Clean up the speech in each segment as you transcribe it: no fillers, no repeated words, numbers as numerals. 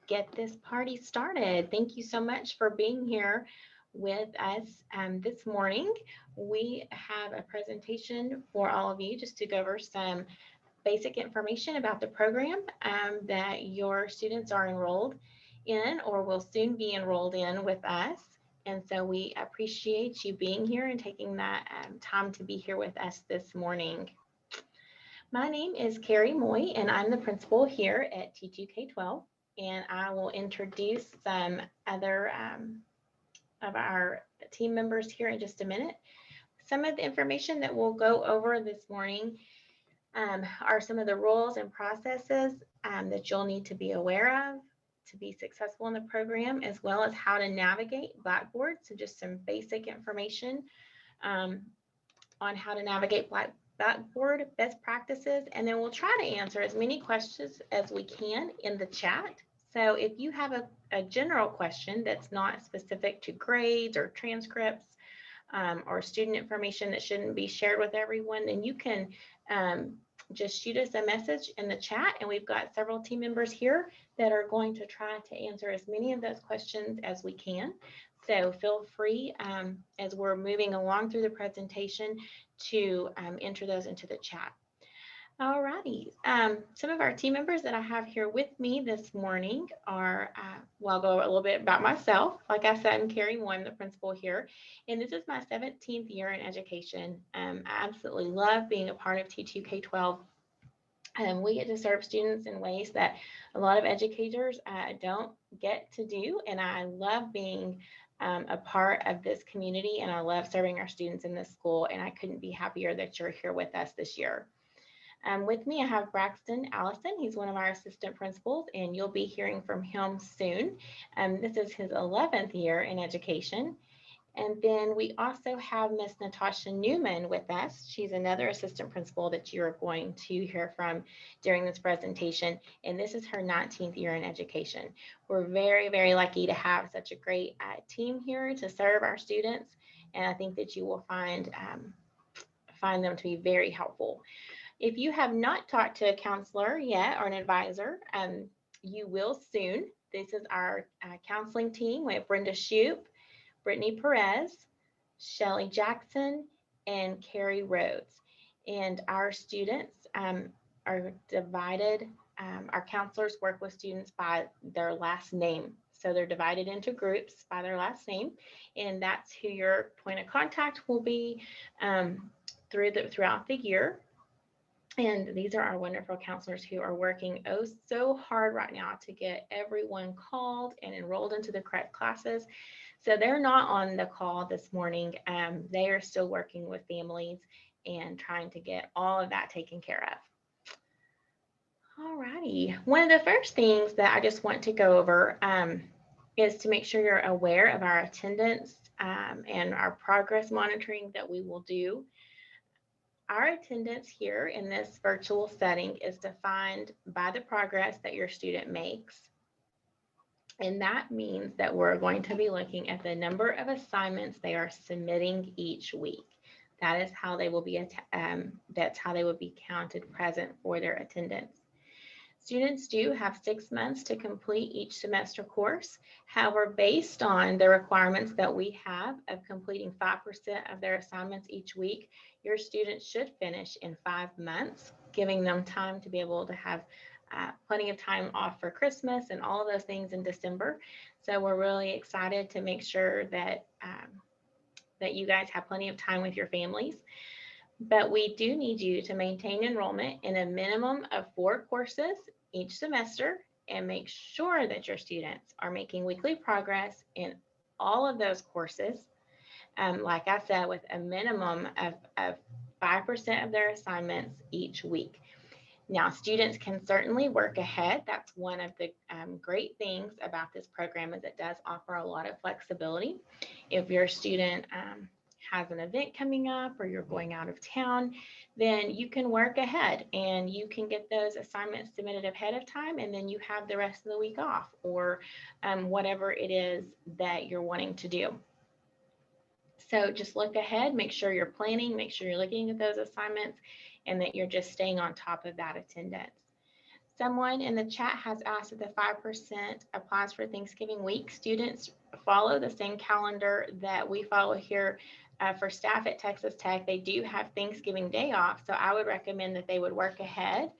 get this party started. Thank you so much for being here with us this morning. We have a presentation for all of you just to go over some basic information about the program that your students are enrolled in or will soon be enrolled in with us. And so we appreciate you being here and taking that time to be here with us this morning. My name is Carrie Moy, and I'm the principal here at TTU K-12. And I will introduce some other of our team members here in just a minute. Some of the information that we'll go over this morning are some of the rules and processes that you'll need to be aware of to be successful in the program, as well as how to navigate Blackboard. So just some basic information um, on how to navigate Blackboard, best practices, and then we'll try to answer as many questions as we can in the chat. So if you have a general question that's not specific to grades or transcripts or student information that shouldn't be shared with everyone, then you can just shoot us a message in the chat, and we've got several team members here that are going to try to answer as many of those questions as we can. So feel free as we're moving along through the presentation to enter those into the chat. Alrighty, some of our team members that I have here with me this morning are, well, I'll go a little bit about myself. Like I said, I'm Carrie Moy, I'm the principal here, and this is my 17th year in education. I absolutely love being a part of TTU K-12. We get to serve students in ways that a lot of educators don't get to do, and I love being a part of this community, and I love serving our students in this school, and I couldn't be happier that you're here with us this year. With me, I have Braxton Allison. He's one of our assistant principals, and you'll be hearing from him soon. This is his 11th year in education. And then we also have Miss Natasha Newman with us. She's another assistant principal that you're going to hear from during this presentation. And this is her 19th year in education. We're very, very lucky to have such a great team here to serve our students. And I think that you will find them to be very helpful. If you have not talked to a counselor yet or an advisor, you will soon. This is our counseling team. We have Brenda Shoup, Brittany Perez, Shelly Jackson, and Carrie Rhodes. And our students are divided. Our counselors work with students by their last name. So they're divided into groups by their last name. And that's who your point of contact will be throughout the year. And these are our wonderful counselors who are working oh so hard right now to get everyone called and enrolled into the correct classes. So they're not on the call this morning. They are still working with families and trying to get all of that taken care of. All righty. One of the first things that I just want to go over is to make sure you're aware of our attendance and our progress monitoring that we will do. Our attendance here in this virtual setting is defined by the progress that your student makes. And that means that we're going to be looking at the number of assignments they are submitting each week. That is how they will be, that's how they will be counted present for their attendance. Students do have 6 months to complete each semester course. However, based on the requirements that we have of completing 5% of their assignments each week, your students should finish in 5 months, giving them time to be able to have plenty of time off for Christmas and all of those things in December. So we're really excited to make sure that, that you guys have plenty of time with your families. But we do need you to maintain enrollment in a minimum of 4 courses each semester and make sure that your students are making weekly progress in all of those courses. Like I said, with a minimum of 5% of their assignments each week. Now, students can certainly work ahead. That's one of the great things about this program is it does offer a lot of flexibility. If your student has an event coming up or you're going out of town, then you can work ahead and you can get those assignments submitted ahead of time, and then you have the rest of the week off or whatever it is that you're wanting to do. So just look ahead, make sure you're planning, make sure you're looking at those assignments, and that you're just staying on top of that attendance. Someone in the chat has asked if the 5% applies for Thanksgiving week. Students follow the same calendar that we follow here for staff at Texas Tech. They do have Thanksgiving Day off, so I would recommend that they would work ahead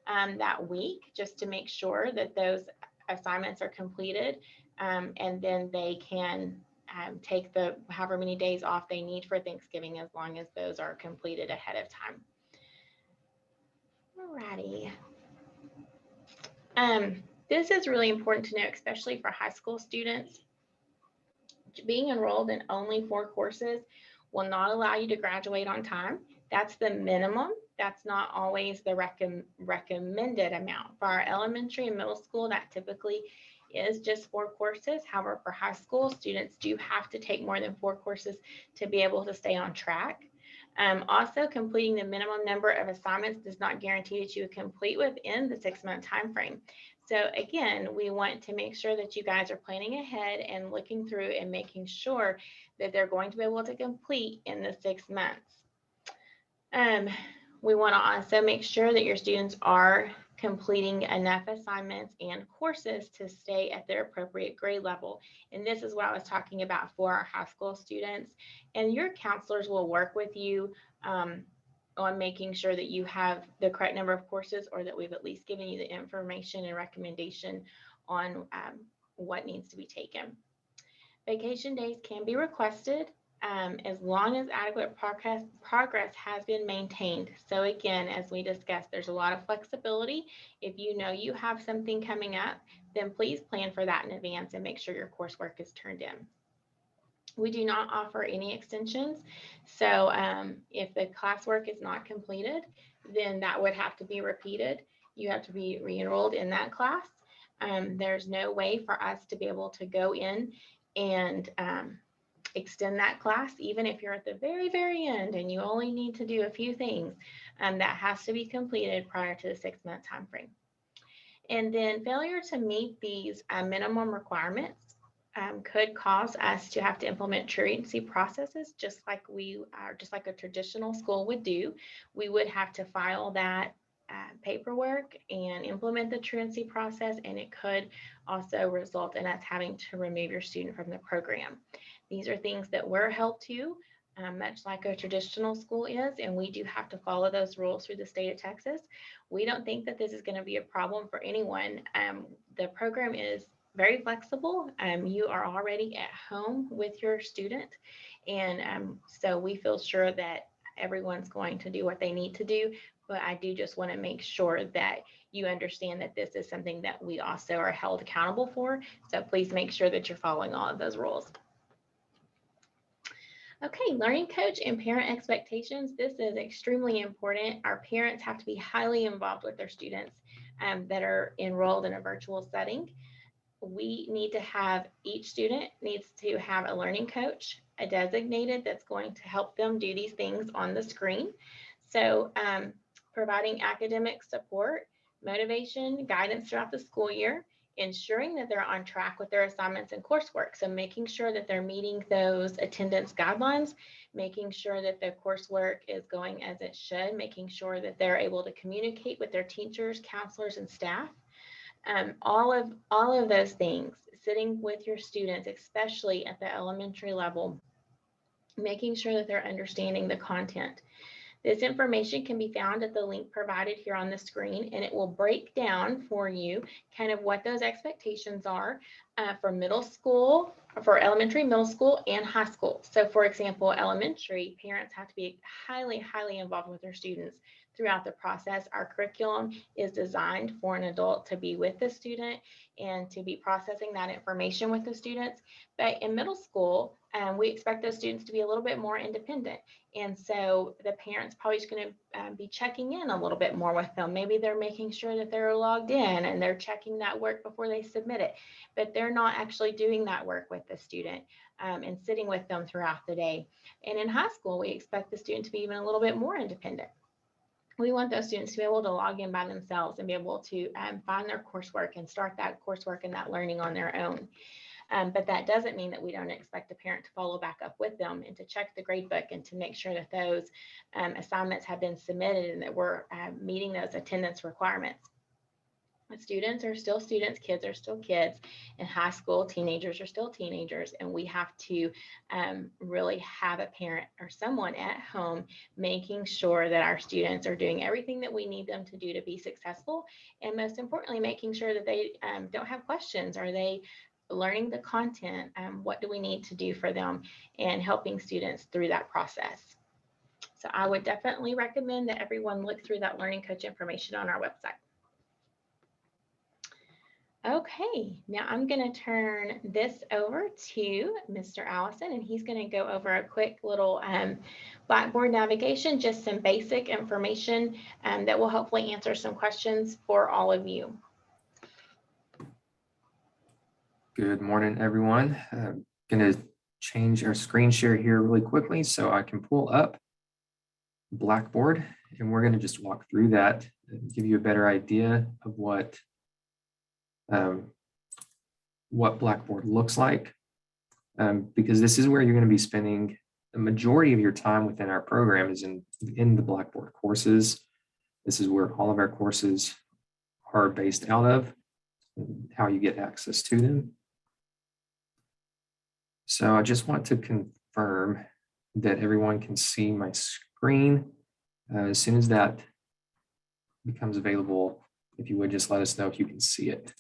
that week just to make sure that those assignments are completed, and then they can take the however many days off they need for Thanksgiving as long as those are completed ahead of time. Alrighty. This is really important to know, especially for high school students. Being enrolled in only 4 courses will not allow you to graduate on time. That's the minimum. That's not always the recommended amount. For our elementary and middle school, that typically is just 4 courses. However, for high school, students do have to take more than 4 courses to be able to stay on track. Also, completing the minimum number of assignments does not guarantee that you will complete within the 6-month time frame. So again, we want to make sure that you guys are planning ahead and looking through and making sure that they're going to be able to complete in the 6 months. We want to also make sure that your students are completing enough assignments and courses to stay at their appropriate grade level. And this is what I was talking about for our high school students. And your counselors will work with you on making sure that you have the correct number of courses, or that we've at least given you the information and recommendation on what needs to be taken. Vacation days can be requested as long as adequate progress has been maintained. So again, as we discussed, there's a lot of flexibility. If you know you have something coming up, then please plan for that in advance and make sure your coursework is turned in. We do not offer any extensions. So if the classwork is not completed, then that would have to be repeated. You have to be re-enrolled in that class. There's no way for us to be able to go in and extend that class, even if you're at the very, very end and you only need to do a few things. That has to be completed prior to the 6-month time frame. And then failure to meet these minimum requirements could cause us to have to implement truancy processes, just like a traditional school would do. We would have to file that paperwork and implement the truancy process, and it could also result in us having to remove your student from the program. These are things that we're held to, much like a traditional school is, and we do have to follow those rules through the state of Texas. We don't think that this is going to be a problem for anyone. The program is very flexible. You are already at home with your student, and so we feel sure that everyone's going to do what they need to do. But I do just want to make sure that you understand that this is something that we also are held accountable for. So please make sure that you're following all of those rules. Okay, learning coach and parent expectations. This is extremely important. Our parents have to be highly involved with their students that are enrolled in a virtual setting. We need to have, each student needs to have a learning coach, a designated that's going to help them do these things on the screen. So providing academic support, motivation, guidance throughout the school year, ensuring that they're on track with their assignments and coursework. So making sure that they're meeting those attendance guidelines, making sure that the coursework is going as it should, making sure that they're able to communicate with their teachers, counselors, and staff. All of those things, sitting with your students, especially at the elementary level, making sure that they're understanding the content. This information can be found at the link provided here on the screen, and it will break down for you kind of what those expectations are for middle school, for elementary, middle school, and high school. So for example, elementary, parents have to be highly, highly involved with their students throughout the process. Our curriculum is designed for an adult to be with the student and to be processing that information with the students. But in middle school, we expect those students to be a little bit more independent. And so the parents probably just going to be checking in a little bit more with them. Maybe they're making sure that they're logged in and they're checking that work before they submit it, but they're not actually doing that work with the student and sitting with them throughout the day. And in high school, we expect the student to be even a little bit more independent. We want those students to be able to log in by themselves and be able to find their coursework and start that coursework and that learning on their own. But that doesn't mean that we don't expect a parent to follow back up with them and to check the grade book and to make sure that those assignments have been submitted and that we're meeting those attendance requirements. Students are still students, kids are still kids. In high school, teenagers are still teenagers, and we have to really have a parent or someone at home making sure that our students are doing everything that we need them to do to be successful, and most importantly, making sure that they don't have questions. Are they learning the content? What do we need to do for them, and helping students through that process. So I would definitely recommend that everyone look through that learning coach information on our website. Okay, now I'm going to turn this over to Mr. Allison, and he's going to go over a quick little Blackboard navigation, just some basic information that will hopefully answer some questions for all of you. Good morning, everyone. I'm going to change our screen share here really quickly so I can pull up Blackboard, and we're going to just walk through that and give you a better idea of what Blackboard looks like, because this is where you're going to be spending the majority of your time within our program is in the Blackboard courses. This is where all of our courses are based out of, and how you get access to them. So I just want to confirm that everyone can see my screen. As soon as that becomes available, if you would just let us know if you can see it.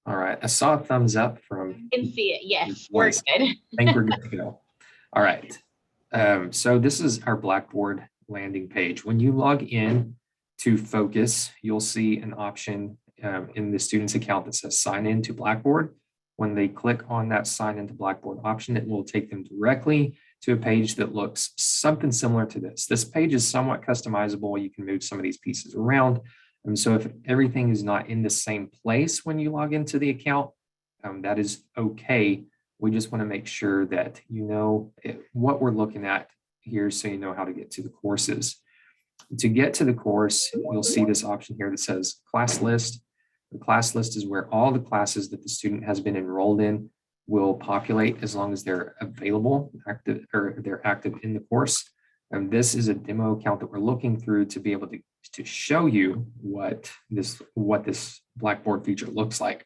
All right, I saw a thumbs up from. I can see it. Yes, we're good. I think we're good to go. All right. So this is our Blackboard landing page. When you log in to Focus, you'll see an option in the student's account that says sign in to Blackboard. When they click on that sign into Blackboard option, it will take them directly to a page that looks something similar to this. This page is somewhat customizable. You can move some of these pieces around. And so if everything is not in the same place when you log into the account, that is okay. We just want to make sure that you know what we're looking at here so you know how to get to the courses. To get to the course, you'll see this option here that says class list. The class list is where all the classes that the student has been enrolled in will populate as long as they're available, active, or they're active in the course. And this is a demo account that we're looking through to be able to show you what this Blackboard feature looks like.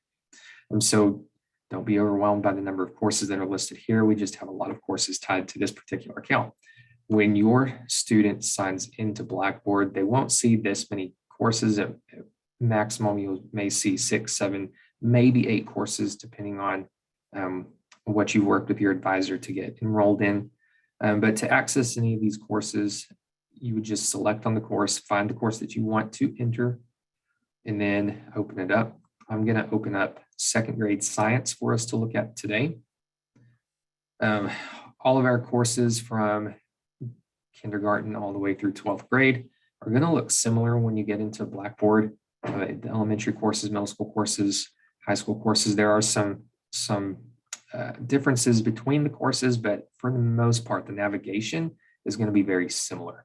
And so don't be overwhelmed by the number of courses that are listed here. We just have a lot of courses tied to this particular account. When your student signs into Blackboard, they won't see this many courses. At maximum, you may see 6, 7, maybe 8 courses, depending on what you worked with your advisor to get enrolled in. But to access any of these courses, you would just select on the course, find the course that you want to enter, and then open it up. I'm going to open up second grade science for us to look at today. All of our courses from kindergarten all the way through 12th grade are going to look similar when you get into Blackboard. The elementary courses, middle school courses, high school courses, there are some differences between the courses, but for the most part, the navigation is going to be very similar.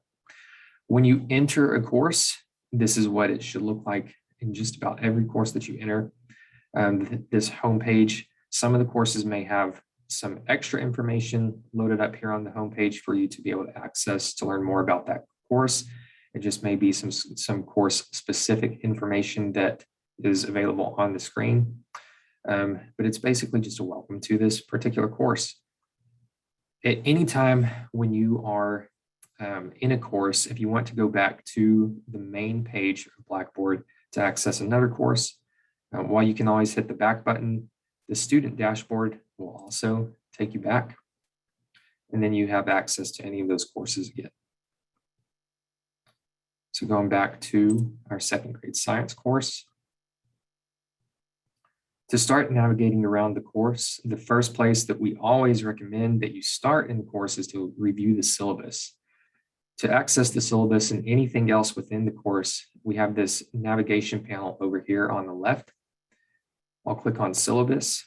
When you enter a course, this is what it should look like in just about every course that you enter. This homepage, some of the courses may have some extra information loaded up here on the homepage for you to be able to access to learn more about that course. It just may be some course specific information that is available on the screen. But it's basically just a welcome to this particular course. At any time when you are in a course, if you want to go back to the main page of Blackboard to access another course, while you can always hit the back button, the student dashboard will also take you back. And then you have access to any of those courses again. So going back to our second grade science course. To start navigating around the course, the first place that we always recommend that you start in the course is to review the syllabus. To access the syllabus and anything else within the course, we have this navigation panel over here on the left. I'll click on syllabus,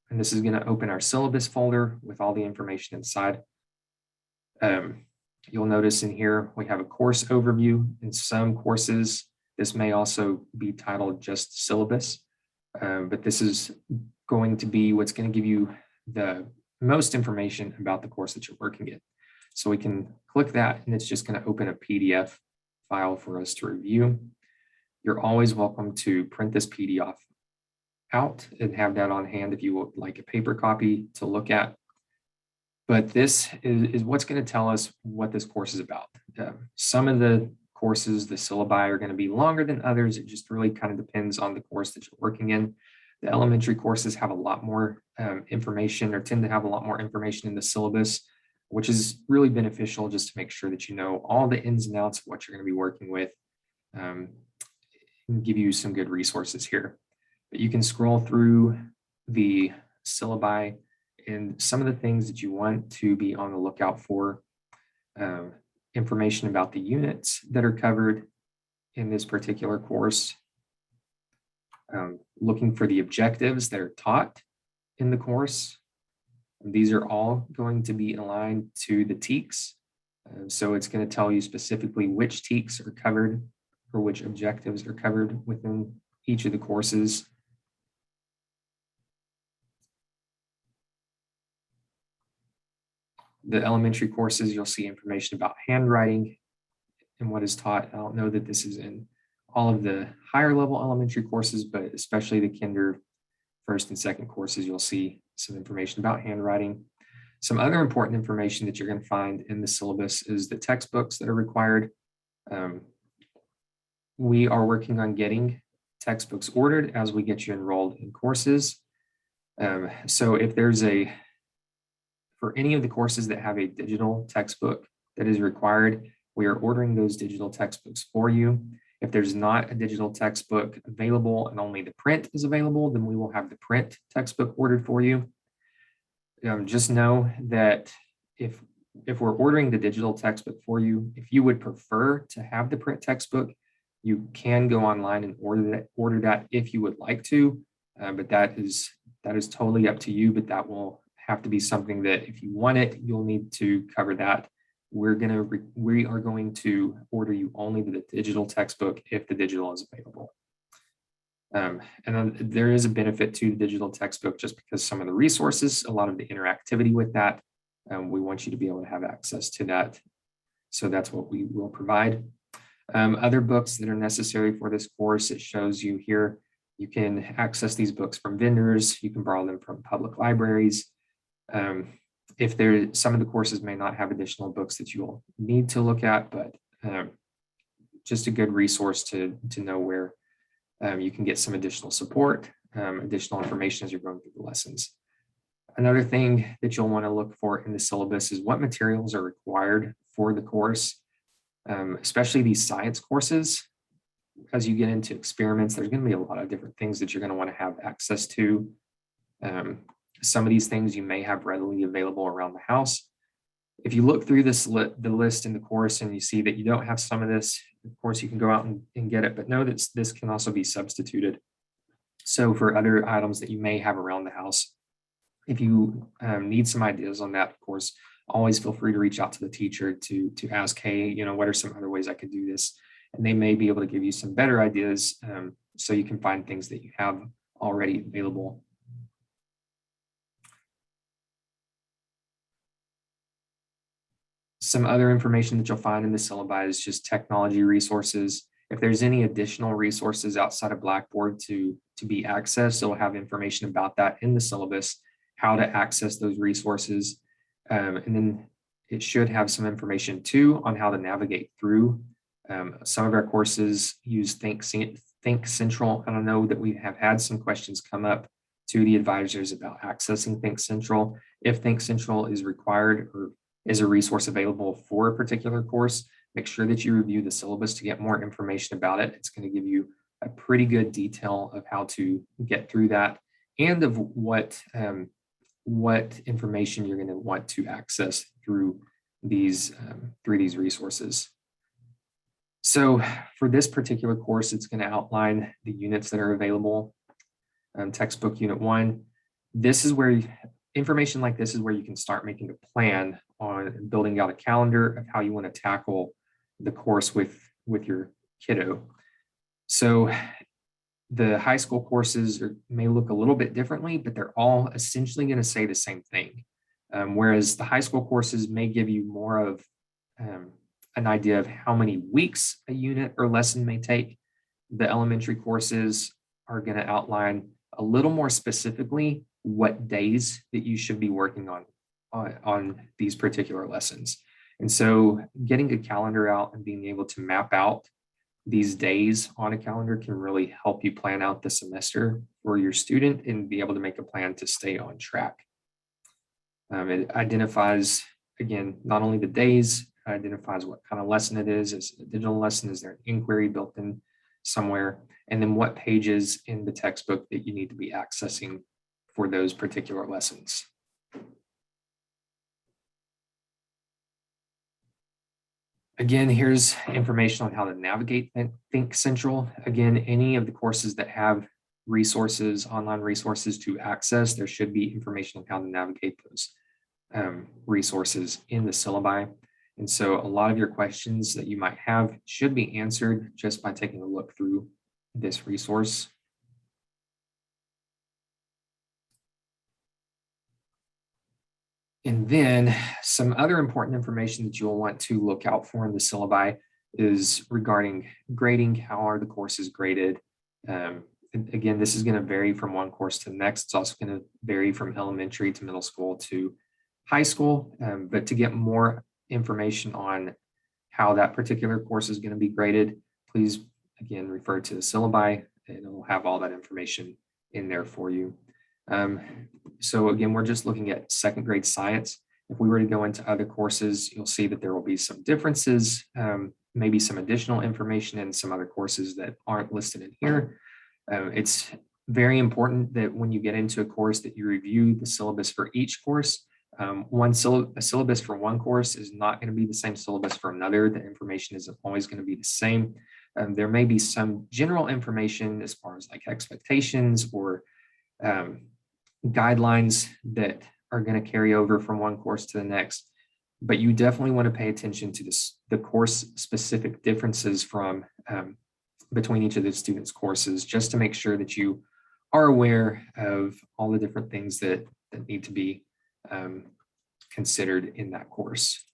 and this is going to open our syllabus folder with all the information inside. You'll notice in here we have a course overview. In some courses, this may also be titled just syllabus. But this is going to be what's going to give you the most information about the course that you're working in. So we can click that and it's just going to open a PDF file for us to review. You're always welcome to print this PDF out and have that on hand if you would like a paper copy to look at. But this is what's going to tell us what this course is about. Some of the courses, the syllabi, are going to be longer than others. It just really kind of depends on the course that you're working in. The elementary courses have a lot more information, or tend to have a lot more information in the syllabus, which is really beneficial just to make sure that you know all the ins and outs of what you're going to be working with, and give you some good resources here. But you can scroll through the syllabi and some of the things that you want to be on the lookout for. Information about the units that are covered in this particular course. Looking for the objectives that are taught in the course. These are all going to be aligned to the TEKS. So it's going to tell you specifically which TEKS are covered or which objectives are covered within each of the courses. The elementary courses, you'll see information about handwriting and what is taught. I don't know that this is in all of the higher level elementary courses, but especially the kinder first and second courses, you'll see some information about handwriting. Some other important information that you're going to find in the syllabus is the textbooks that are required. We are working on getting textbooks ordered as we get you enrolled in courses. So if there's for any of the courses that have a digital textbook that is required, we are ordering those digital textbooks for you. If there's not a digital textbook available and only the print is available, then we will have the print textbook ordered for you. Just know that if we're ordering the digital textbook for you, if you would prefer to have the print textbook, you can go online and order that if you would like to, but that is totally up to you. But that will have to be something that if you want it, you'll need to cover that. We are going to order you only the digital textbook if the digital is available. And then there is a benefit to the digital textbook just because some of the resources, a lot of the interactivity with that, we want you to be able to have access to that. So that's what we will provide. Other books that are necessary for this course, it shows you here, you can access these books from vendors, you can borrow them from public libraries. If some of the courses may not have additional books that you'll need to look at, but just a good resource to know where you can get some additional support, additional information as you're going through the lessons. Another thing that you'll want to look for in the syllabus is what materials are required for the course, especially these science courses. As you get into experiments, there's going to be a lot of different things that you're going to want to have access to. Some of these things you may have readily available around the house. If you look through the list in the course and you see that you don't have some of this, of course, you can go out and get it, but know that this can also be substituted. So for other items that you may have around the house, if you need some ideas on that, of course, always feel free to reach out to the teacher to ask, hey, what are some other ways I could do this? And they may be able to give you some better ideas so you can find things that you have already available. Some other information that you'll find in the syllabi is just technology resources. If there's any additional resources outside of Blackboard to be accessed, it'll have information about that in the syllabus, how to access those resources. And then it should have some information too on how to navigate through. Some of our courses use Think Central. I don't know that we have had some questions come up to the advisors about accessing Think Central. If Think Central is required or is a resource available for a particular course, make sure that you review the syllabus to get more information about it. It's going to give you a pretty good detail of how to get through that and of what information you're going to want to access through these resources. So for this particular course, it's going to outline the units that are available. Textbook Unit 1. This is where information like this is where you can start making a plan on building out a calendar of how you want to tackle the course with your kiddo. So the high school courses may look a little bit differently, but they're all essentially going to say the same thing. Whereas the high school courses may give you more of an idea of how many weeks a unit or lesson may take. The elementary courses are going to outline a little more specifically what days that you should be working on these particular lessons. And so getting a calendar out and being able to map out these days on a calendar can really help you plan out the semester for your student and be able to make a plan to stay on track. It identifies, again, not only the days, it identifies what kind of lesson it is. Is it a digital lesson? Is there an inquiry built in somewhere? And then what pages in the textbook that you need to be accessing for those particular lessons. Again, here's information on how to navigate Think Central. Again, any of the courses that have resources, online resources to access, there should be information on how to navigate those resources in the syllabi. And so a lot of your questions that you might have should be answered just by taking a look through this resource. And then some other important information that you'll want to look out for in the syllabi is regarding grading. How are the courses graded? Again, this is going to vary from one course to the next. It's also going to vary from elementary to middle school to high school. But to get more information on how that particular course is going to be graded, please, again, refer to the syllabi, and it will have all that information in there for you. So again, we're just looking at second grade science. If we were to go into other courses, you'll see that there will be some differences, maybe some additional information in some other courses that aren't listed in here. It's very important that when you get into a course that you review the syllabus for each course. A syllabus for one course is not going to be the same syllabus for another. The information isn't always going to be the same. There may be some general information as far as like expectations or guidelines that are going to carry over from one course to the next, but you definitely want to pay attention to the course specific differences from between each of the students' courses, just to make sure that you are aware of all the different things that need to be considered in that course.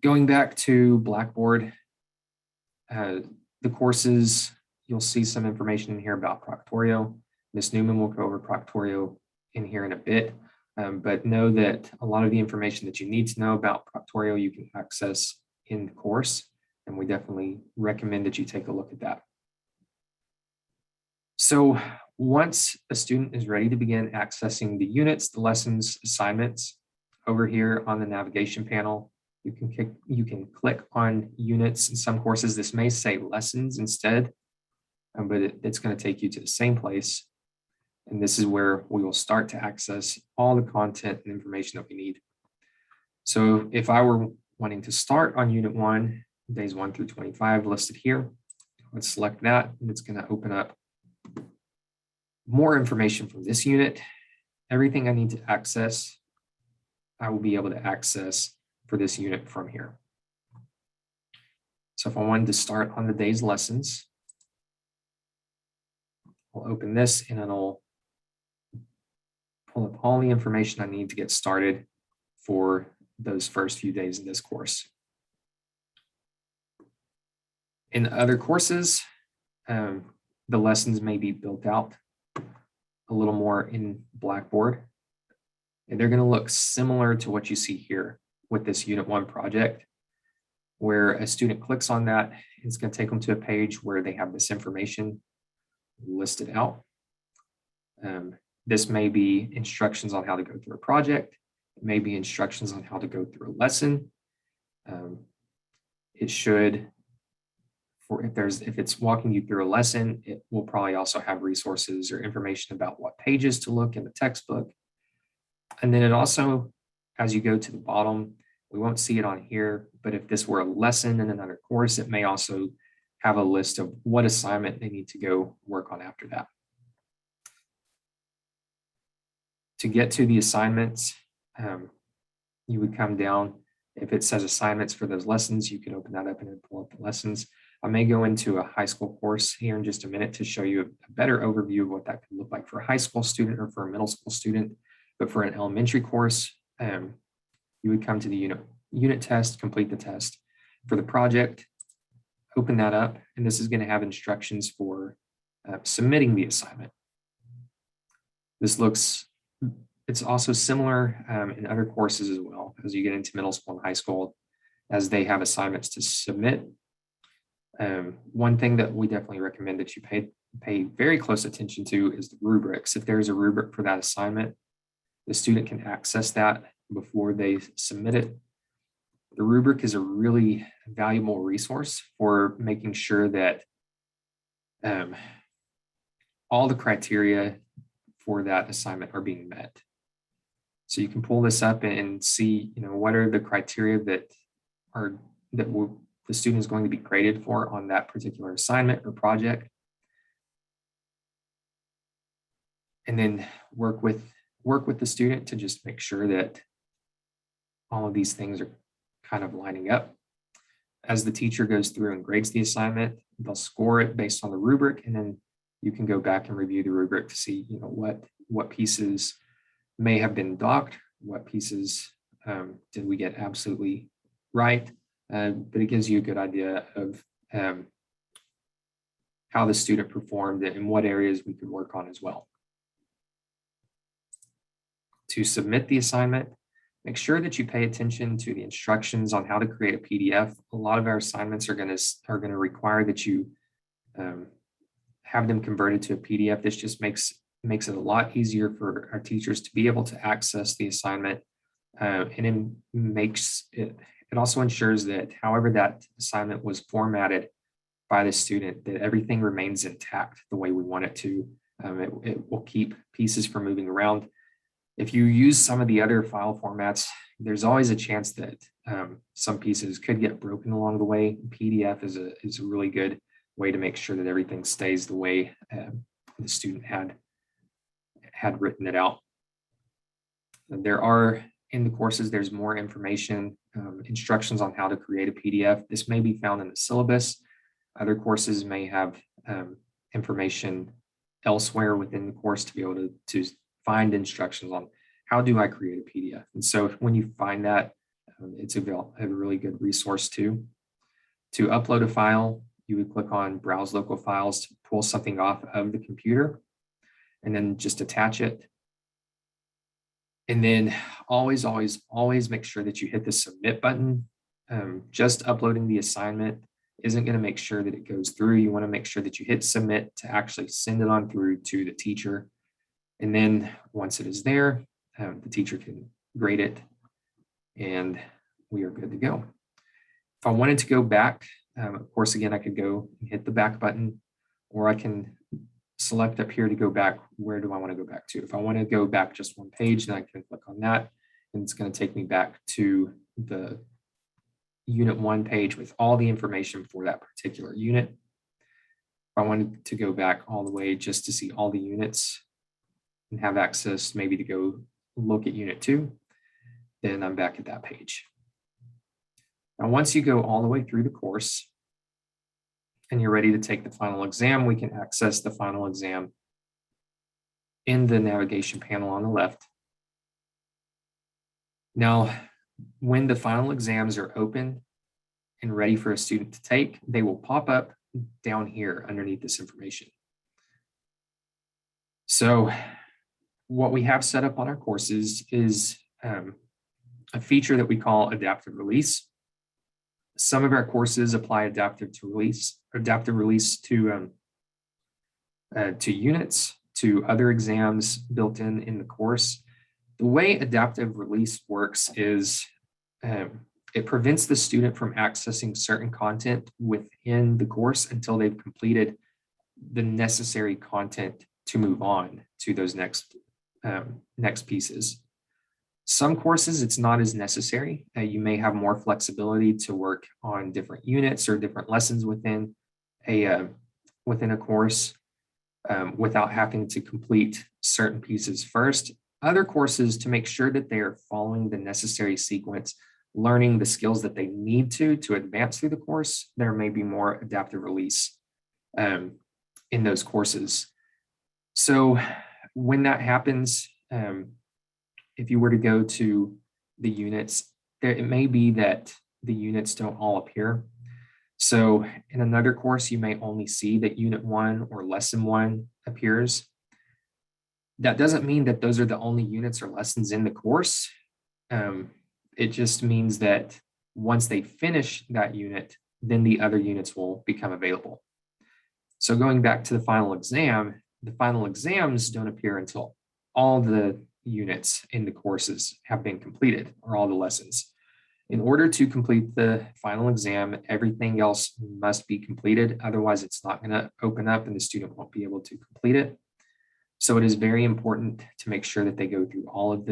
Going back to Blackboard, the courses, you'll see some information in here about Proctorio. Ms. Newman will go over Proctorio in here in a bit, but know that a lot of the information that you need to know about Proctorio you can access in the course, and we definitely recommend that you take a look at that. So once a student is ready to begin accessing the units, the lessons, assignments, over here on the navigation panel, you can click on units. In some courses, this may say lessons instead, but it's going to take you to the same place. And this is where we will start to access all the content and information that we need. So if I were wanting to start on unit 1, days 1 through 25 listed here, let's select that, and it's going to open up more information from this unit. Everything I need to access, I will be able to access for this unit from here. So if I wanted to start on the day's lessons, I'll open this and it'll pull up all the information I need to get started for those first few days in this course. In other courses, the lessons may be built out a little more in Blackboard, and they're going to look similar to what you see here with this Unit 1 project, where a student clicks on that, it's going to take them to a page where they have this information listed out. This may be instructions on how to go through a project. It may be instructions on how to go through a lesson. It should, if it's walking you through a lesson, it will probably also have resources or information about what pages to look in the textbook. And then it also, as you go to the bottom, we won't see it on here, but if this were a lesson in another course, it may also have a list of what assignment they need to go work on after that. To get to the assignments, you would come down. If it says assignments for those lessons, you can open that up and pull up the lessons. I may go into a high school course here in just a minute to show you a better overview of what that could look like for a high school student or for a middle school student. But for an elementary course, you would come to the unit test, complete the test. For the project, open that up, and this is going to have instructions for submitting the assignment. It's also similar in other courses as well, as you get into middle school and high school, as they have assignments to submit. One thing that we definitely recommend that you pay very close attention to is the rubrics. If there's a rubric for that assignment, the student can access that before they submit it. The rubric is a really valuable resource for making sure that all the criteria for that assignment are being met. So you can pull this up and see, what are the criteria that the student is going to be graded for on that particular assignment or project. And then work with the student to just make sure that all of these things are kind of lining up. As the teacher goes through and grades the assignment, they'll score it based on the rubric, and then you can go back and review the rubric to see, what pieces may have been docked, what pieces did we get absolutely right. But it gives you a good idea of how the student performed and what areas we could work on as well. To submit the assignment, make sure that you pay attention to the instructions on how to create a PDF. A lot of our assignments are going to require that you have them converted to a PDF. This just makes it a lot easier for our teachers to be able to access the assignment, and it also ensures that however that assignment was formatted by the student, that everything remains intact the way we want it to. It will keep pieces from moving around. If you use some of the other file formats, there's always a chance that some pieces could get broken along the way. PDF is a really good way to make sure that everything stays the way the student had written it out. There are, in the courses, there's more information, instructions on how to create a PDF. This may be found in the syllabus. Other courses may have information elsewhere within the course to be able to find instructions on how do I create a PDF. And so when you find that, it's a really good resource too. To upload a file, you would click on Browse Local Files to pull something off of the computer, and then just attach it. And then always make sure that you hit the submit button. Just uploading the assignment isn't going to make sure that it goes through. You want to make sure that you hit submit to actually send it on through to the teacher. And then once it is there, the teacher can grade it, and we are good to go. If I wanted to go back, of course, again, I could go and hit the back button, or I can select up here to go back. Where do I want to go back to? If I want to go back just one page, then I can click on that, and it's going to take me back to the Unit 1 page with all the information for that particular unit. If I wanted to go back all the way just to see all the units and have access maybe to go look at Unit 2, then I'm back at that page. Now, once you go all the way through the course and you're ready to take the final exam, we can access the final exam in the navigation panel on the left. Now, when the final exams are open and ready for a student to take, they will pop up down here underneath this information. So what we have set up on our courses is a feature that we call adaptive release. Some of our courses apply adaptive release to units, to other exams built in the course. The way adaptive release works is it prevents the student from accessing certain content within the course until they've completed the necessary content to move on to those next pieces. Some courses, it's not as necessary. You may have more flexibility to work on different units or different lessons within a course without having to complete certain pieces first. Other courses, to make sure that they are following the necessary sequence, learning the skills that they need to advance through the course, there may be more adaptive release in those courses. So when that happens, if you were to go to the units, it may be that the units don't all appear. So in another course, you may only see that unit 1 or lesson 1 appears. That doesn't mean that those are the only units or lessons in the course. It just means that once they finish that unit, then the other units will become available. So going back to the final exams don't appear until all the units in the courses have been completed, or all the lessons. In order to complete the final exam, everything else must be completed. Otherwise, it's not going to open up and the student won't be able to complete it. So it is very important to make sure that they go through all of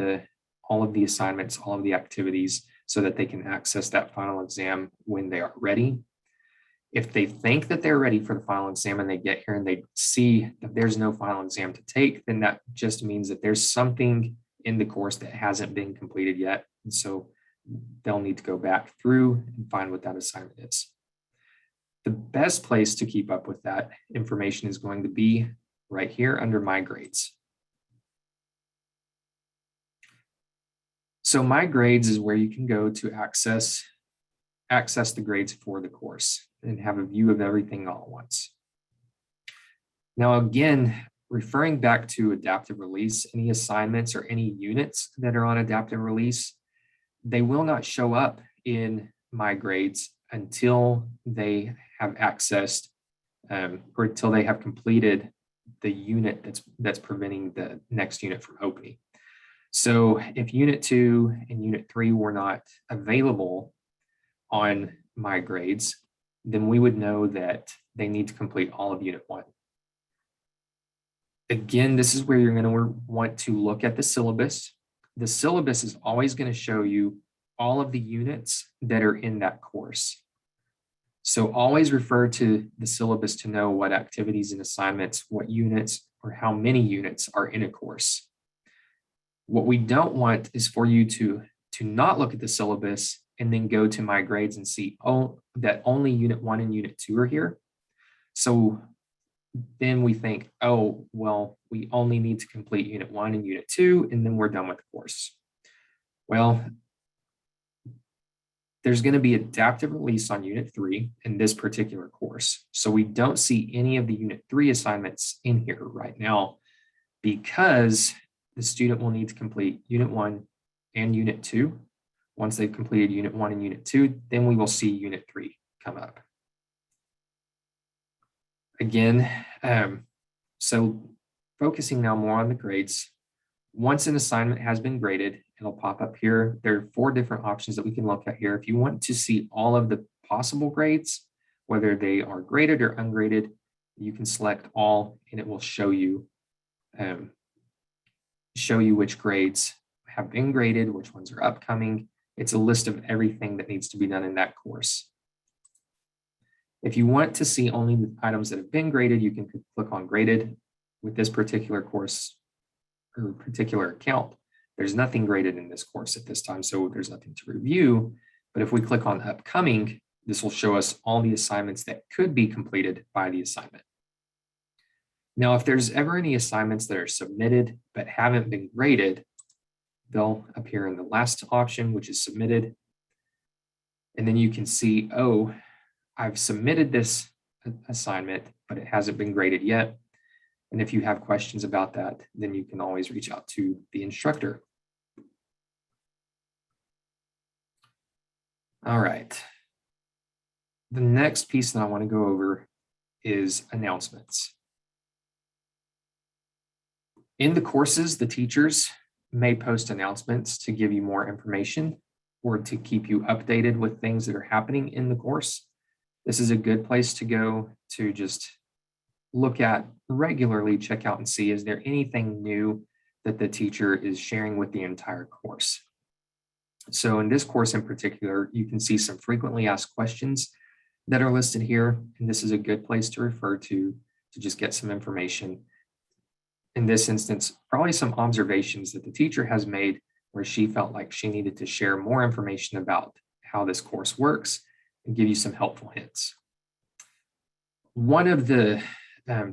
the assignments, all of the activities, so that they can access that final exam when they are ready. If they think that they're ready for the final exam and they get here and they see that there's no final exam to take, then that just means that there's something in the course that hasn't been completed yet. And so they'll need to go back through and find what that assignment is. The best place to keep up with that information is going to be right here under My Grades. So My Grades is where you can go to access the grades for the course and have a view of everything all at once. Now, again, referring back to adaptive release, any assignments or any units that are on adaptive release, they will not show up in My Grades until they have accessed or until they have completed the unit that's preventing the next unit from opening. So if unit 2 and unit 3 were not available on My Grades, then we would know that they need to complete all of unit 1. Again, this is where you're going to want to look at the syllabus. The syllabus is always going to show you all of the units that are in that course. So always refer to the syllabus to know what activities and assignments, what units, or how many units are in a course. What we don't want is for you to not look at the syllabus and then go to My Grades and see, oh, that only unit 1 and unit 2 are here. So then we think, oh, well, we only need to complete unit 1 and unit 2, and then we're done with the course. Well, there's going to be adaptive release on unit 3 in this particular course. So we don't see any of the unit 3 assignments in here right now because the student will need to complete unit 1 and unit 2. Once they've completed unit 1 and unit 2, then we will see unit 3 come up. Again, so focusing now more on the grades. Once an assignment has been graded, it'll pop up here. There are 4 different options that we can look at here. If you want to see all of the possible grades, whether they are graded or ungraded, you can select all and it will show you which grades have been graded, which ones are upcoming. It's a list of everything that needs to be done in that course. If you want to see only the items that have been graded, you can click on graded. With this particular course or particular account, there's nothing graded in this course at this time, so there's nothing to review. But if we click on upcoming, this will show us all the assignments that could be completed by the assignment. Now, if there's ever any assignments that are submitted but haven't been graded, they'll appear in the last option, which is submitted. And then you can see, oh, I've submitted this assignment, but it hasn't been graded yet. And if you have questions about that, then you can always reach out to the instructor. All right. The next piece that I want to go over is announcements. In the courses, the teachers may post announcements to give you more information or to keep you updated with things that are happening in the course. This is a good place to go to just look at regularly, check out and see, is there anything new that the teacher is sharing with the entire course? So in this course in particular, you can see some frequently asked questions that are listed here. And this is a good place to refer to just get some information. In this instance, probably some observations that the teacher has made where she felt like she needed to share more information about how this course works and give you some helpful hints. One of the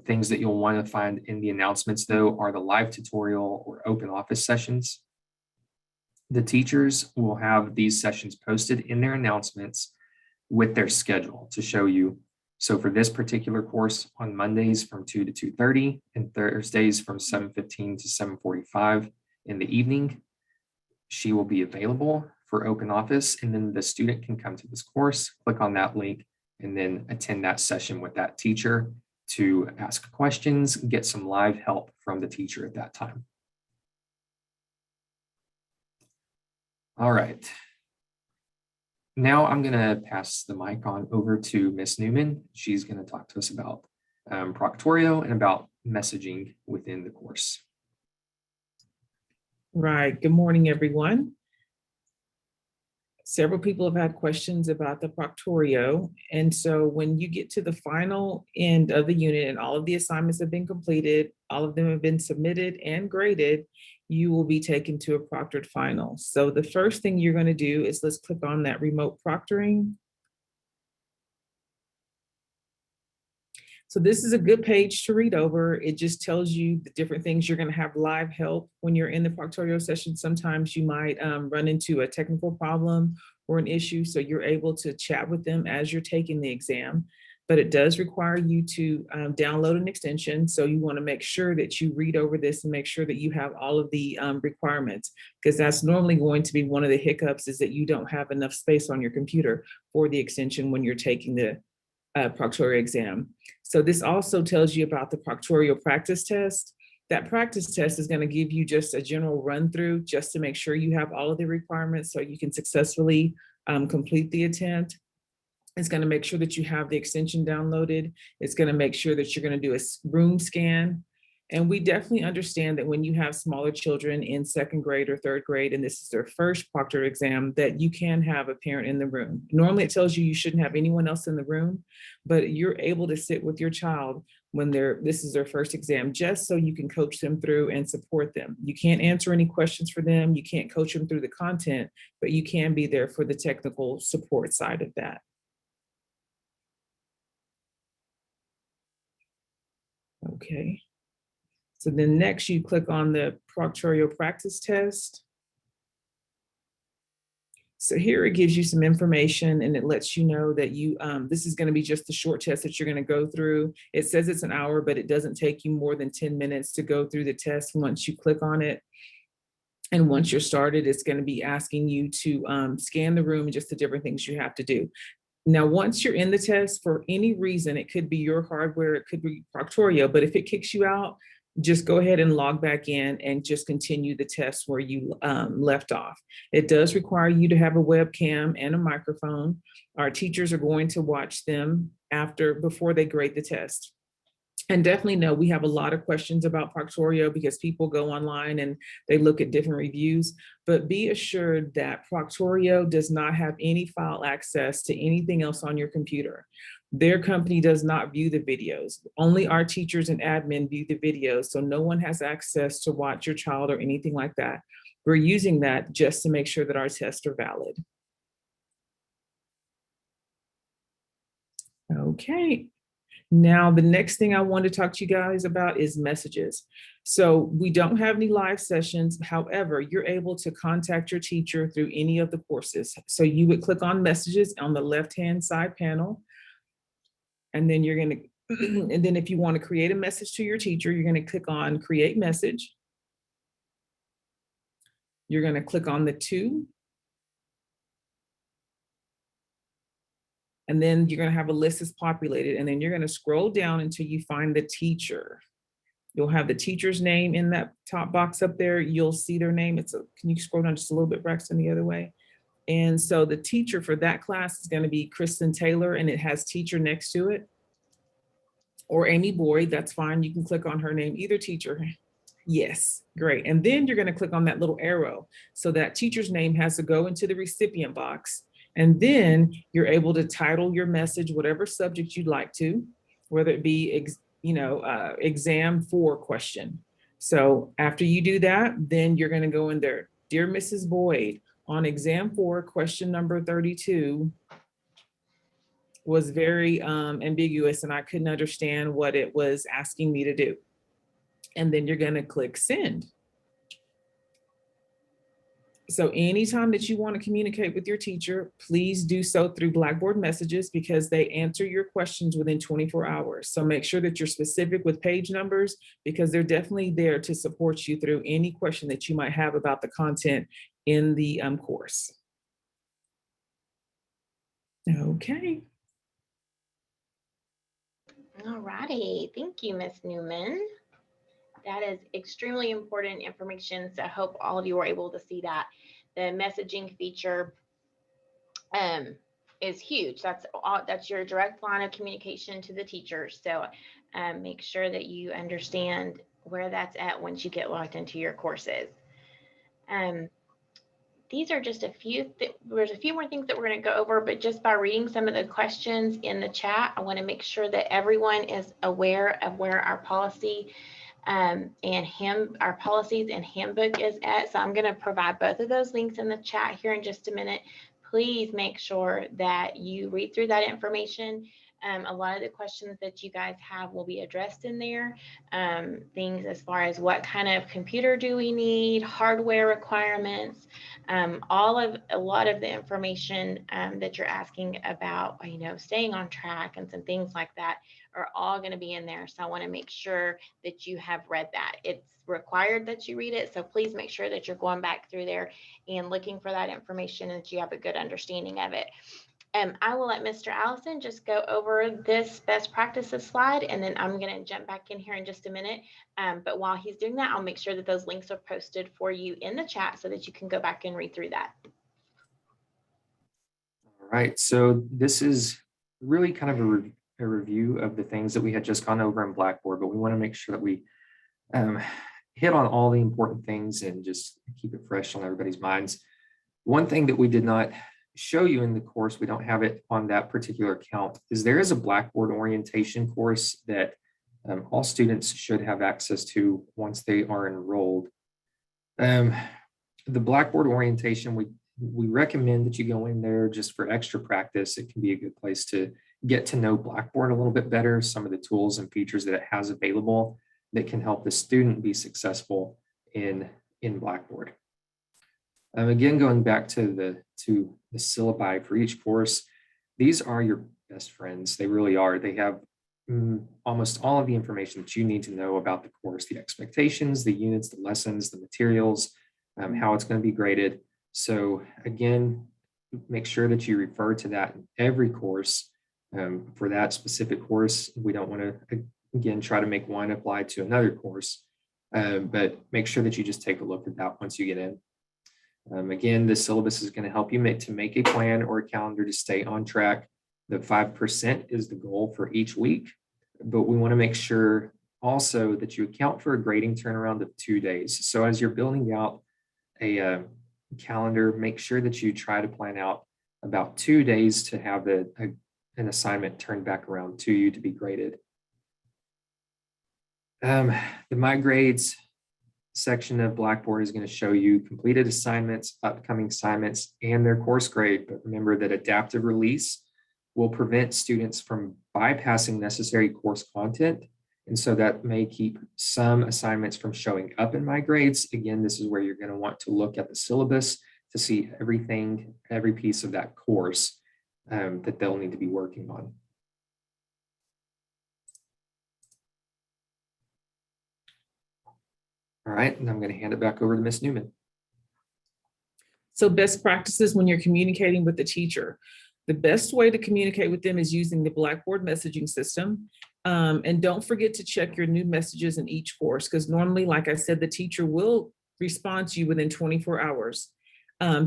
things that you'll want to find in the announcements, though, are the live tutorial or open office sessions. The teachers will have these sessions posted in their announcements with their schedule to show you. So for this particular course, on Mondays from 2 to 2:30 and Thursdays from 7:15 to 7:45 in the evening, she will be available for open office, and then the student can come to this course, click on that link, and then attend that session with that teacher to ask questions, get some live help from the teacher at that time. All right. Now I'm going to pass the mic on over to Miss Newman. She's going to talk to us about Proctorio and about messaging within the course. Right. Good morning, everyone. Several people have had questions about the Proctorio. And so when you get to the final end of the unit and all of the assignments have been completed, all of them have been submitted and graded, you will be taken to a proctored final. So the first thing you're going to do is let's click on that remote proctoring. So this is a good page to read over. It just tells you the different things you're going to have live help when you're in the Proctorio session. Sometimes you might run into a technical problem or an issue, so you're able to chat with them as you're taking the exam. But it does require you to download an extension. So you want to make sure that you read over this and make sure that you have all of the requirements, because that's normally going to be one of the hiccups, is that you don't have enough space on your computer for the extension when you're taking the Proctorio exam. So this also tells you about the Proctorio practice test. That practice test is going to give you just a general run through just to make sure you have all of the requirements so you can successfully complete the attempt. It's going to make sure that you have the extension downloaded. It's going to make sure that you're going to do a room scan. And we definitely understand that when you have smaller children in second grade or third grade, and this is their first proctor exam, that you can have a parent in the room. Normally it tells you you shouldn't have anyone else in the room, but you're able to sit with your child when this is their first exam, just so you can coach them through and support them. You can't answer any questions for them. You can't coach them through the content, but you can be there for the technical support side of that. Okay. So then next you click on the Proctorio practice test. So here it gives you some information and it lets you know that you, this is going to be just the short test that you're going to go through. It says it's an hour, but it doesn't take you more than 10 minutes to go through the test once you click on it. And once you're started, it's going to be asking you to scan the room and just the different things you have to do. Now, once you're in the test, for any reason, it could be your hardware, it could be Proctorio, but if it kicks you out, just go ahead and log back in and just continue the test where you left off. It does require you to have a webcam and a microphone. Our teachers are going to watch them before they grade the test. And definitely know we have a lot of questions about Proctorio because people go online and they look at different reviews, but be assured that Proctorio does not have any file access to anything else on your computer. Their company does not view the videos. Only our teachers and admin view the videos, so no one has access to watch your child or anything like that. We're using that just to make sure that our tests are valid. Okay. Now, the next thing I want to talk to you guys about is messages. So we don't have any live sessions. However, you're able to contact your teacher through any of the courses. So you would click on messages on the left-hand side panel. And then you're going to, and then if you want to create a message to your teacher, you're going to click on create message. You're going to click on the to. And then you're going to have a list that's populated, and then you're going to scroll down until you find the teacher. You'll have the teacher's name in that top box up there. You'll see their name. Can you scroll down just a little bit, Braxton, the other way? And so the teacher for that class is going to be Kristen Taylor, and it has teacher next to it. Or Amy Boyd, that's fine. You can click on her name, either teacher. Yes, great. And then you're going to click on that little arrow. So that teacher's name has to go into the recipient box. And then you're able to title your message, whatever subject you'd like to, whether it be, exam 4 question. So after you do that, then you're going to go in there, Dear Mrs. Boyd, on exam 4, question number 32 was very ambiguous and I couldn't understand what it was asking me to do. And then you're going to click send. So anytime that you want to communicate with your teacher, please do so through Blackboard messages because they answer your questions within 24 hours. So make sure that you're specific with page numbers because they're definitely there to support you through any question that you might have about the content in the course. Okay. All righty. Thank you, Ms. Newman. That is extremely important information. So I hope all of you were able to see that. The messaging feature is huge. That's your direct line of communication to the teacher. So make sure that you understand where that's at once you get logged into your courses. These are just a few, there's a few more things that we're going to go over, but just by reading some of the questions in the chat, I want to make sure that everyone is aware of where our policy our policies and handbook is at. So I'm going to provide both of those links in the chat here in just a minute. Please make sure that you read through that information. A lot of the questions that you guys have will be addressed in there. Things as far as what kind of computer do we need, hardware requirements, a lot of the information that you're asking about, staying on track and some things like that are all going to be in there. So I want to make sure that you have read that. It's required that you read it. So please make sure that you're going back through there and looking for that information and that you have a good understanding of it. I will let Mr. Allison just go over this best practices slide, and then I'm going to jump back in here in just a minute. But while he's doing that, I'll make sure that those links are posted for you in the chat so that you can go back and read through that. All right, so this is really kind of a review of the things that we had just gone over in Blackboard, but we want to make sure that we hit on all the important things and just keep it fresh on everybody's minds. One thing that we did not show you in the course, we don't have it on that particular account, is there is a Blackboard orientation course that all students should have access to once they are enrolled. The Blackboard orientation, we recommend that you go in there just for extra practice. It can be a good place to get to know Blackboard a little bit better, some of the tools and features that it has available that can help the student be successful in Blackboard. Again, going back to the syllabi for each course, these are your best friends. They really are. They have almost all of the information that you need to know about the course, the expectations, the units, the lessons, the materials, how it's going to be graded. So again, make sure that you refer to that in every course. For that specific course, we don't want to, again, try to make one apply to another course, but make sure that you just take a look at that once you get in. Again, the syllabus is going to help you make a plan or a calendar to stay on track. The 5% is the goal for each week, but we want to make sure also that you account for a grading turnaround of 2 days. So as you're building out a calendar, make sure that you try to plan out about 2 days to have an assignment turned back around to you to be graded. The My Grades section of Blackboard is going to show you completed assignments, upcoming assignments, and their course grade. But remember that adaptive release will prevent students from bypassing necessary course content. And so that may keep some assignments from showing up in My Grades. Again, this is where you're going to want to look at the syllabus to see everything, every piece of that course that they'll need to be working on. All right, and I'm going to hand it back over to Ms. Newman. So best practices when you're communicating with the teacher. The best way to communicate with them is using the Blackboard messaging system. And don't forget to check your new messages in each course, because normally, like I said, the teacher will respond to you within 24 hours.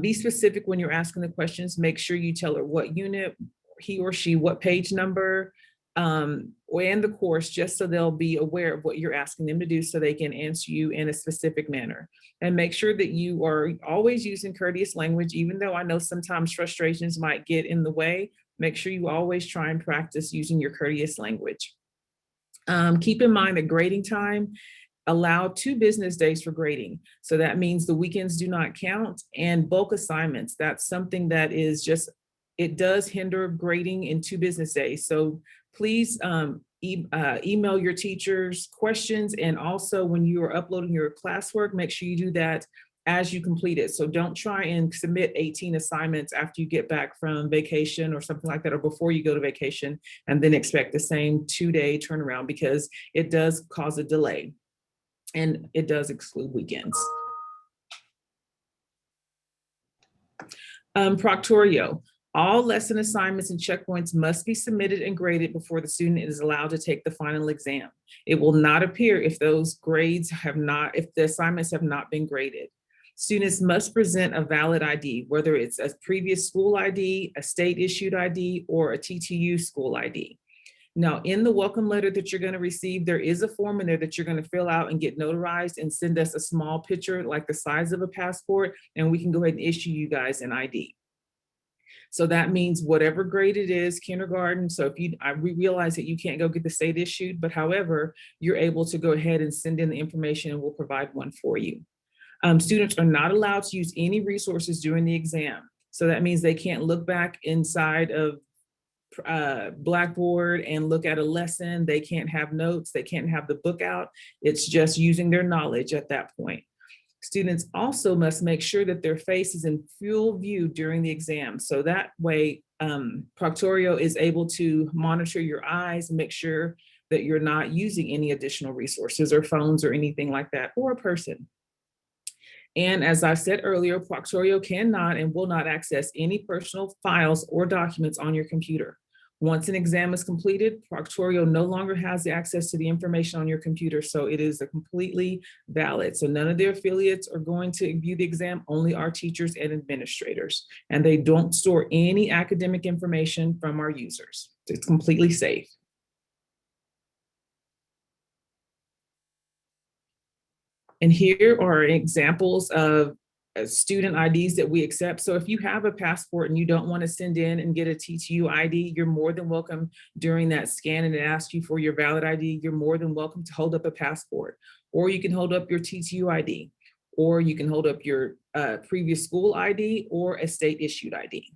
Be specific when you're asking the questions. Make sure you tell her what unit, he or she, what page number, and the course, just so they'll be aware of what you're asking them to do so they can answer you in a specific manner. And make sure that you are always using courteous language, even though I know sometimes frustrations might get in the way. Make sure you always try and practice using your courteous language. Keep in mind that grading time allow 2 business days for grading. So that means the weekends do not count, and bulk assignments. That's something that is just, it does hinder grading in 2 business days. So please email your teachers questions, and also when you are uploading your classwork, make sure you do that as you complete it. So don't try and submit 18 assignments after you get back from vacation or something like that, or before you go to vacation, and then expect the same 2-day turnaround, because it does cause a delay and it does exclude weekends. Proctorio. All lesson assignments and checkpoints must be submitted and graded before the student is allowed to take the final exam. It will not appear if those grades have not, if the assignments have not been graded. Students must present a valid ID, whether it's a previous school ID, a state issued ID, or a TTU school ID. Now, in the welcome letter that you're going to receive, there is a form in there that you're going to fill out and get notarized, and send us a small picture like the size of a passport, and we can go ahead and issue you guys an ID. So that means whatever grade it is, kindergarten. So if we realize that you can't go get the state issued, but however, you're able to go ahead and send in the information and we'll provide one for you. Students are not allowed to use any resources during the exam. So that means they can't look back inside of Blackboard and look at a lesson. They can't have notes. They can't have the book out. It's just using their knowledge at that point. Students also must make sure that their face is in full view during the exam. So that way, Proctorio is able to monitor your eyes, make sure that you're not using any additional resources or phones or anything like that, or a person. And as I said earlier, Proctorio cannot and will not access any personal files or documents on your computer. Once an exam is completed, Proctorio no longer has the access to the information on your computer, so it is completely valid. So none of their affiliates are going to view the exam, only our teachers and administrators. And they don't store any academic information from our users. It's completely safe. And here are examples of student IDs that we accept. So if you have a passport and you don't want to send in and get a TTU ID, you're more than welcome during that scan and it asks you for your valid ID, you're more than welcome to hold up a passport, or you can hold up your TTU ID, or you can hold up your previous school ID or a state issued ID.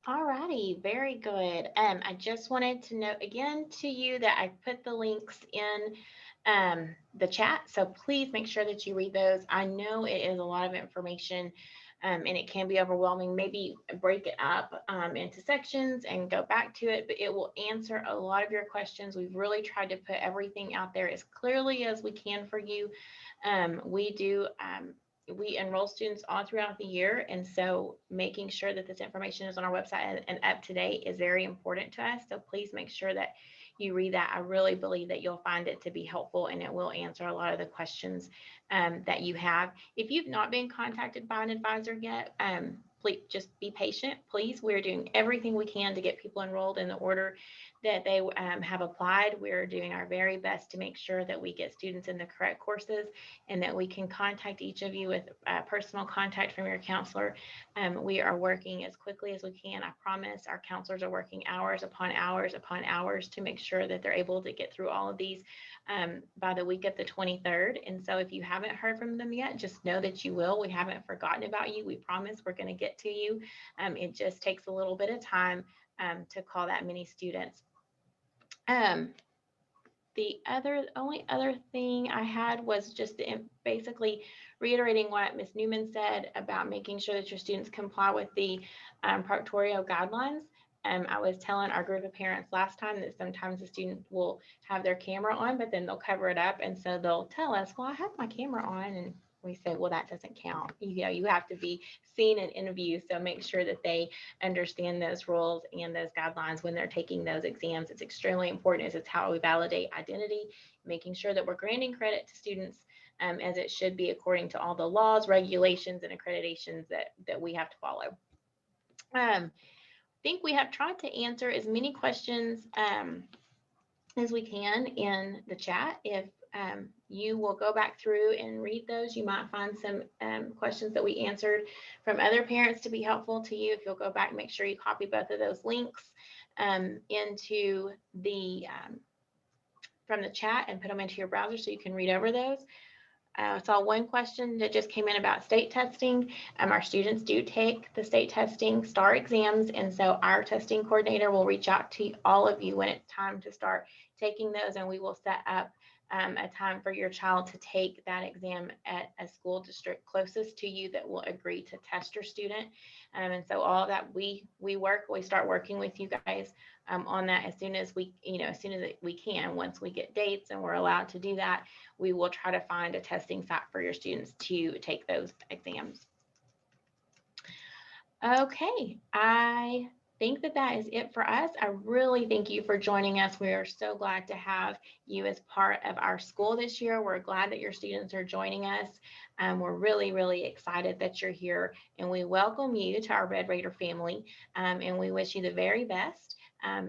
All righty, very good. I just wanted to note again to you that I put the links in the chat, so please make sure that you read those. I know it is a lot of information and it can be overwhelming. Maybe break it up into sections and go back to it, but it will answer a lot of your questions. We've really tried to put everything out there as clearly as we can for you. We enroll students all throughout the year, and so making sure that this information is on our website and up to date is very important to us. So please make sure that you read that. I really believe that you'll find it to be helpful, and it will answer a lot of the questions that you have. If you've not been contacted by an advisor yet, please just be patient. Please, we're doing everything we can to get people enrolled in the order that they have applied. We're doing our very best to make sure that we get students in the correct courses, and that we can contact each of you with personal contact from your counselor. We are working as quickly as we can. I promise our counselors are working hours upon hours upon hours to make sure that they're able to get through all of these by the week of the 23rd. And so if you haven't heard from them yet, just know that you will. We haven't forgotten about you. We promise we're going to get to you. It just takes a little bit of time to call that many students. The only other thing I had was just basically reiterating what Ms. Newman said about making sure that your students comply with the Proctorio guidelines. I was telling our group of parents last time that sometimes the student will have their camera on, but then they'll cover it up. And so they'll tell us, well, I have my camera on. And we say, well, that doesn't count. You know, you have to be seen and in view. So make sure that they understand those rules and those guidelines when they're taking those exams. It's extremely important, as it's how we validate identity, making sure that we're granting credit to students as it should be according to all the laws, regulations, and accreditations that we have to follow. I think we have tried to answer as many questions as we can in the chat. If you will go back through and read those, you might find some questions that we answered from other parents to be helpful to you. If you'll go back, make sure you copy both of those links. into the from the chat and put them into your browser so you can read over those. I saw one question that just came in about state testing. Our students do take the state testing STAR exams, and so our testing coordinator will reach out to all of you when it's time to start taking those, and we will set up a time for your child to take that exam at a school district closest to you that will agree to test your student. And so all that we start working with you guys on that as soon as we can. Once we get dates and we're allowed to do that, we will try to find a testing site for your students to take those exams. Okay, I think that is it for us. I really thank you for joining us. We are so glad to have you as part of our school this year. We're glad that your students are joining us. We're really, really excited that you're here, and we welcome you to our Red Raider family, and we wish you the very best.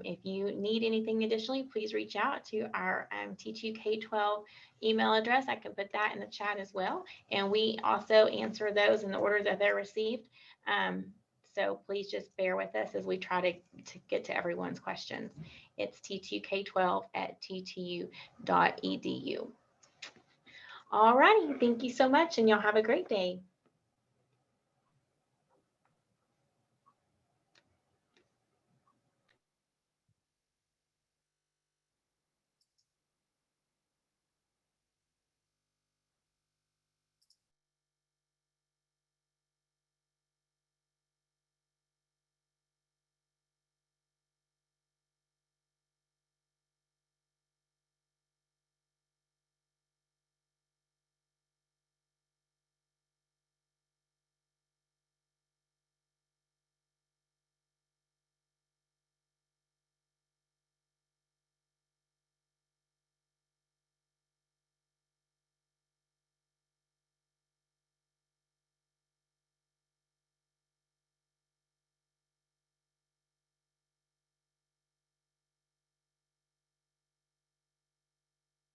If you need anything additionally, please reach out to our TTU K-12 email address. I can put that in the chat as well. And we also answer those in the order that they're received. So please just bear with us as we try to get to everyone's questions. It's ttuk12@ttu.edu. All righty, thank you so much, and y'all have a great day.